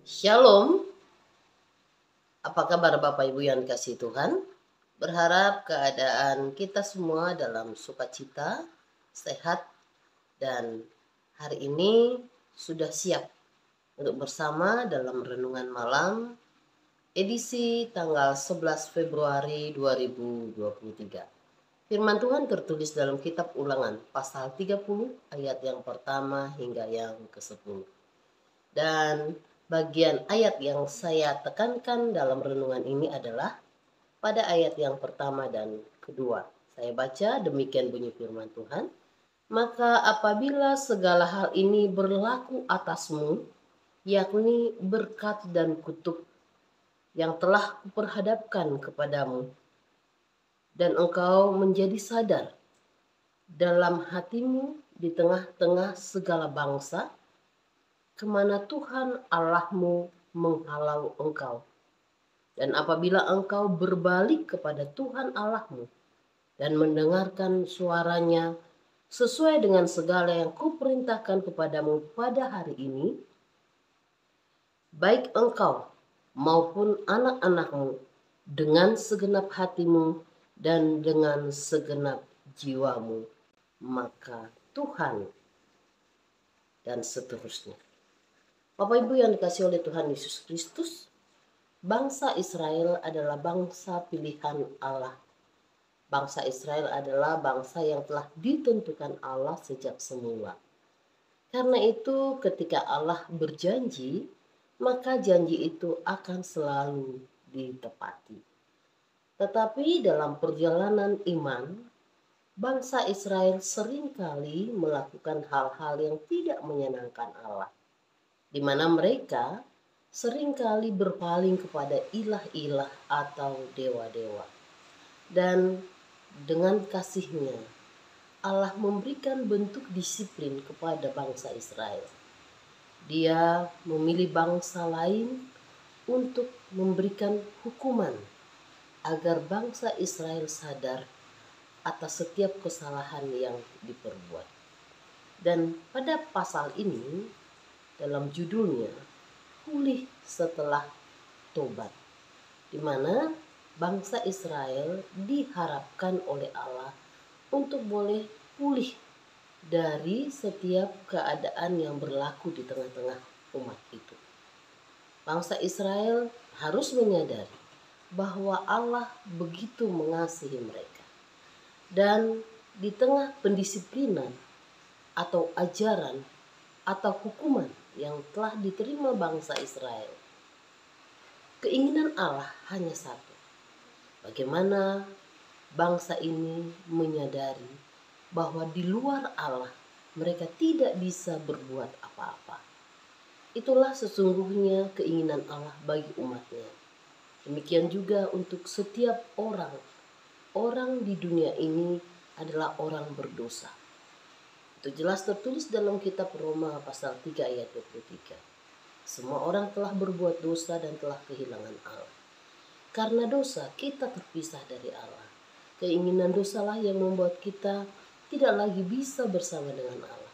Shalom, apa kabar Bapak Ibu yang dikasihi Tuhan? Berharap keadaan kita semua dalam sukacita, sehat, dan hari ini sudah siap untuk bersama dalam renungan malam edisi tanggal 11 Februari 2023. Firman Tuhan tertulis dalam kitab Ulangan pasal 30 ayat yang pertama hingga yang ke-10. Dan bagian ayat yang saya tekankan dalam renungan ini adalah pada ayat yang pertama dan kedua. Saya baca demikian bunyi firman Tuhan. Maka apabila segala hal ini berlaku atasmu, yakni berkat dan kutuk yang telah kuperhadapkan kepadamu, dan engkau menjadi sadar dalam hatimu di tengah-tengah segala bangsa, kemana Tuhan Allahmu menghalau engkau. Dan apabila engkau berbalik kepada Tuhan Allahmu dan mendengarkan suaranya sesuai dengan segala yang kuperintahkan kepadamu pada hari ini, baik engkau maupun anak-anakmu dengan segenap hatimu dan dengan segenap jiwamu, maka Tuhan, dan seterusnya. Bapak Ibu yang dikasihi oleh Tuhan Yesus Kristus, bangsa Israel adalah bangsa pilihan Allah. Bangsa Israel adalah bangsa yang telah ditentukan Allah sejak semula. Karena itu ketika Allah berjanji, maka janji itu akan selalu ditepati. Tetapi dalam perjalanan iman, bangsa Israel seringkali melakukan hal-hal yang tidak menyenangkan Allah, di mana mereka seringkali berpaling kepada ilah-ilah atau dewa-dewa. Dan dengan kasih-Nya, Allah memberikan bentuk disiplin kepada bangsa Israel. Dia memilih bangsa lain untuk memberikan hukuman agar bangsa Israel sadar atas setiap kesalahan yang diperbuat. Dan pada pasal ini, dalam judulnya, pulih setelah tobat, di mana bangsa Israel diharapkan oleh Allah untuk boleh pulih dari setiap keadaan yang berlaku di tengah-tengah umat itu. Bangsa Israel harus menyadari bahwa Allah begitu mengasihi mereka, dan di tengah pendisiplinan atau ajaran atau hukuman yang telah diterima bangsa Israel, keinginan Allah hanya satu: bagaimana bangsa ini menyadari bahwa di luar Allah mereka tidak bisa berbuat apa-apa. Itulah sesungguhnya keinginan Allah bagi umatnya. Demikian juga untuk setiap orang. Orang di dunia ini adalah orang berdosa. Itu jelas tertulis dalam kitab Roma pasal 3 ayat 23. Semua orang telah berbuat dosa dan telah kehilangan Allah. Karena dosa kita terpisah dari Allah. Keinginan dosalah yang membuat kita tidak lagi bisa bersama dengan Allah.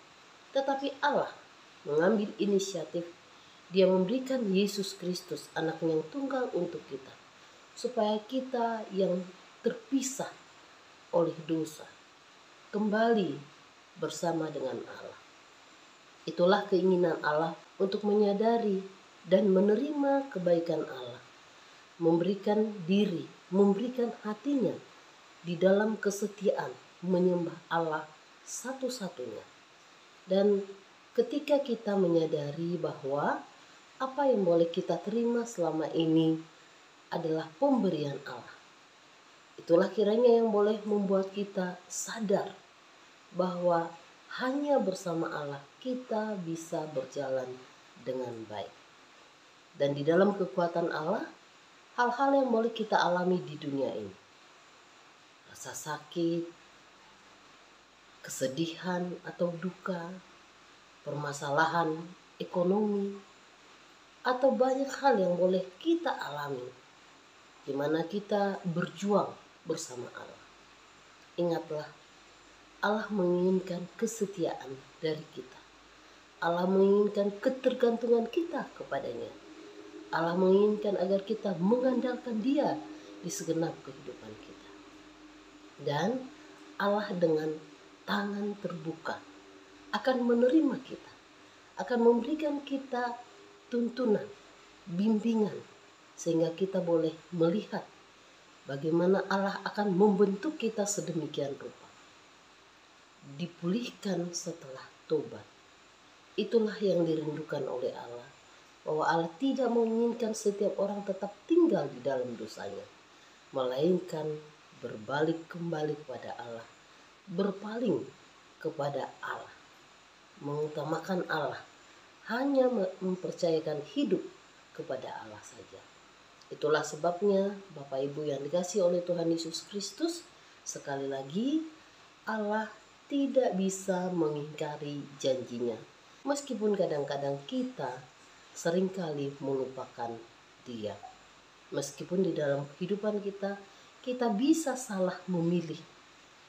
Tetapi Allah mengambil inisiatif. Dia memberikan Yesus Kristus, anaknya yang tunggal untuk kita, supaya kita yang terpisah oleh dosa kembali bersama dengan Allah. Itulah keinginan Allah untuk menyadari dan menerima kebaikan Allah, memberikan diri, memberikan hatinya di dalam kesetiaan menyembah Allah satu-satunya. Dan ketika kita menyadari bahwa apa yang boleh kita terima selama ini adalah pemberian Allah, itulah kiranya yang boleh membuat kita sadar bahwa hanya bersama Allah kita bisa berjalan dengan baik. Dan di dalam kekuatan Allah, hal-hal yang boleh kita alami di dunia ini, rasa sakit, kesedihan atau duka, permasalahan ekonomi, atau banyak hal yang boleh kita alami di mana kita berjuang bersama Allah. Ingatlah, Allah menginginkan kesetiaan dari kita. Allah menginginkan ketergantungan kita kepadanya. Allah menginginkan agar kita mengandalkan Dia di segenap kehidupan kita. Dan Allah dengan tangan terbuka akan menerima kita, akan memberikan kita tuntunan, bimbingan, sehingga kita boleh melihat bagaimana Allah akan membentuk kita sedemikian rupa. Dipulihkan setelah tobat. Itulah yang dirindukan oleh Allah, bahwa Allah tidak menginginkan setiap orang tetap tinggal di dalam dosanya, melainkan berbalik kembali kepada Allah, berpaling kepada Allah, mengutamakan Allah, hanya mempercayakan hidup kepada Allah saja. Itulah sebabnya Bapak Ibu yang dikasihi oleh Tuhan Yesus Kristus, sekali lagi Allah tidak bisa mengingkari janjinya. Meskipun kadang-kadang kita seringkali melupakan Dia. Meskipun di dalam kehidupan kita bisa salah memilih,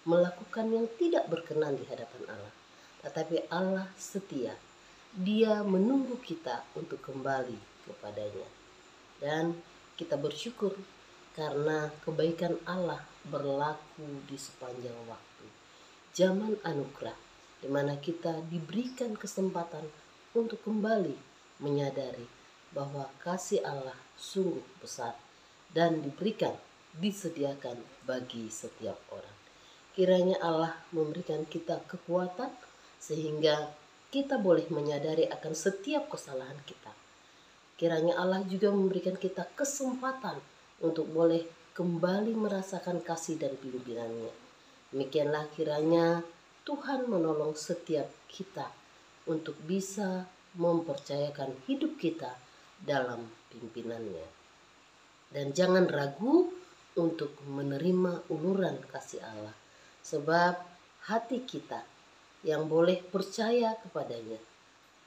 melakukan yang tidak berkenan di hadapan Allah. Tetapi Allah setia. Dia menunggu kita untuk kembali kepadanya. Dan kita bersyukur karena kebaikan Allah berlaku di sepanjang waktu. Zaman anugerah, di mana kita diberikan kesempatan untuk kembali menyadari bahwa kasih Allah sungguh besar dan disediakan bagi setiap orang. Kiranya Allah memberikan kita kekuatan sehingga kita boleh menyadari akan setiap kesalahan kita. Kiranya Allah juga memberikan kita kesempatan untuk boleh kembali merasakan kasih dan pimpinan-Nya. Demikianlah kiranya Tuhan menolong setiap kita untuk bisa mempercayakan hidup kita dalam pimpinan-Nya. Dan jangan ragu untuk menerima uluran kasih Allah, sebab hati kita yang boleh percaya kepadanya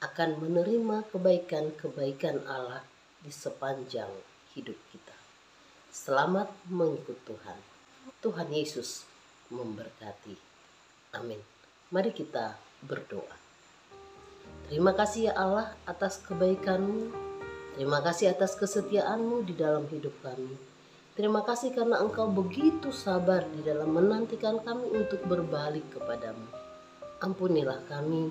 akan menerima kebaikan-kebaikan Allah di sepanjang hidup kita. Selamat mengikut Tuhan. Tuhan Yesus memberkati. Amin. Mari kita berdoa. Terima kasih ya Allah atas kebaikan-Mu. Terima kasih atas kesetiaan-Mu di dalam hidup kami. Terima kasih karena Engkau begitu sabar di dalam menantikan kami untuk berbalik kepadamu. Ampunilah kami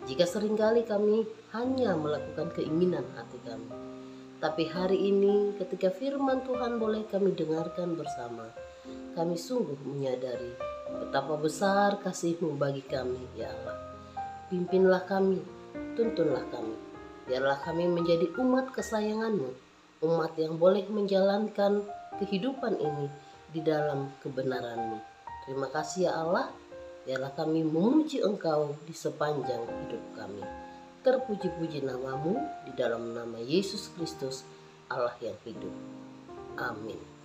jika seringkali kami hanya melakukan keinginan hati kami. Tapi hari ini ketika firman Tuhan boleh kami dengarkan bersama, kami sungguh menyadari betapa besar kasih-Mu bagi kami ya Allah. Pimpinlah kami, tuntunlah kami. Biarlah kami menjadi umat kesayangan-Mu, umat yang boleh menjalankan kehidupan ini di dalam kebenaran-Mu. Terima kasih ya Allah. Biarlah kami memuji Engkau di sepanjang hidup kami. Terpuji-puji nama-Mu di dalam nama Yesus Kristus, Allah yang hidup. Amin.